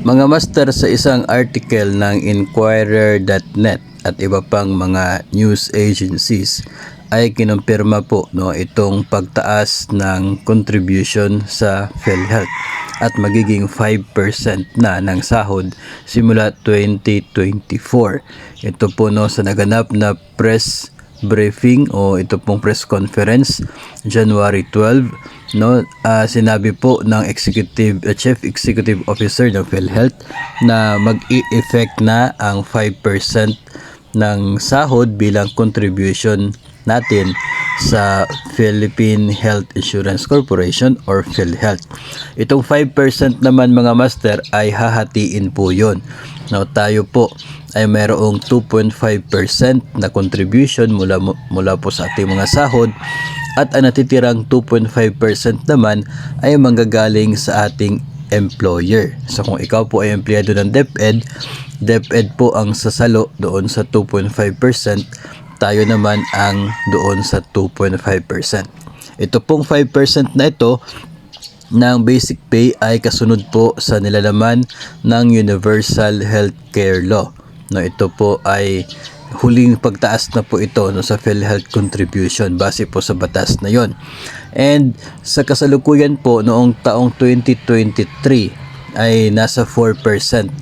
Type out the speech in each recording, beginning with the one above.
Mga master, sa isang article ng Inquirer.net at iba pang mga news agencies ay kinumpirma po itong pagtaas ng contribution sa PhilHealth at magiging 5% na ng sahod simula 2024. Ito po sa naganap na press briefing o ito pong press conference January 12, sinabi po ng Chief Executive Officer ng PhilHealth na mag-i-effect na ang 5% ng sahod bilang contribution natin sa Philippine Health Insurance Corporation or PhilHealth. Itong 5% naman mga master ay hahatiin po yun. Tayo po ay mayroong 2.5% na contribution mula po sa ating mga sahod at ang natitirang 2.5% naman ay manggagaling sa ating employer. So kung ikaw po ay empleyado ng DepEd po ang sasalo doon sa 2.5%, tayo naman ang doon sa 2.5%. Ito pong 5% na ito ng basic pay ay kasunod po sa nilalaman ng Universal Healthcare Law. Ito po ay huling pagtaas na po ito sa PhilHealth contribution base po sa batas na yon. And sa kasalukuyan po noong taong 2023 ay nasa 4%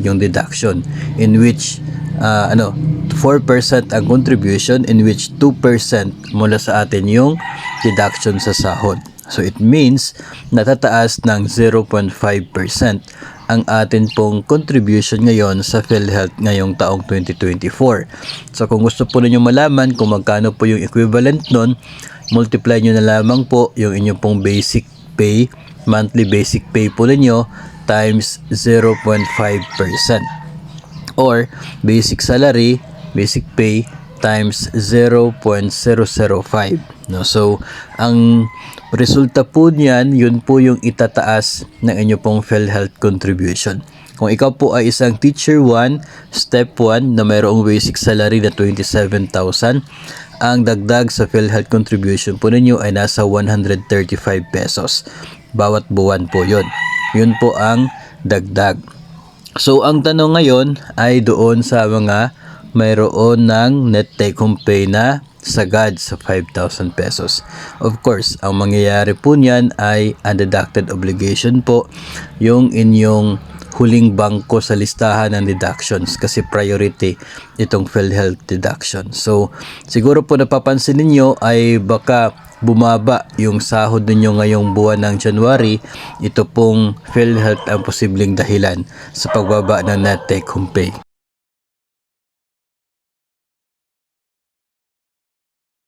yung deduction, in which 4% ang contribution, in which 2% mula sa atin yung deduction sa sahod. So it means natataas ng 0.5% ang atin pong contribution ngayon sa PhilHealth ngayong taong 2024. So kung gusto po ninyo malaman kung magkano po yung equivalent nun, multiply nyo na lamang po yung inyong pong basic pay, monthly basic pay po ninyo times 0.5% or basic salary, basic pay times 0.005. So ang resulta po niyan, yun po yung itataas ng inyo pong PhilHealth contribution. Kung ikaw po ay isang teacher 1, step 1 na mayroong basic salary na 27,000, ang dagdag sa PhilHealth contribution po ninyo ay nasa 135 pesos. Bawat buwan po yun. Yun po ang dagdag. So ang tanong ngayon ay doon sa mga mayroon ng net take home pay na sagad sa 5,000 pesos. Of course, ang mangyayari po niyan ay undeducted obligation po, yung inyong huling bangko sa listahan ng deductions kasi priority itong PhilHealth deduction. So, siguro po napapansin ninyo ay baka bumaba yung sahod ninyo ngayong buwan ng January. Ito pong PhilHealth ang posibleng dahilan sa pagbaba ng net take home pay.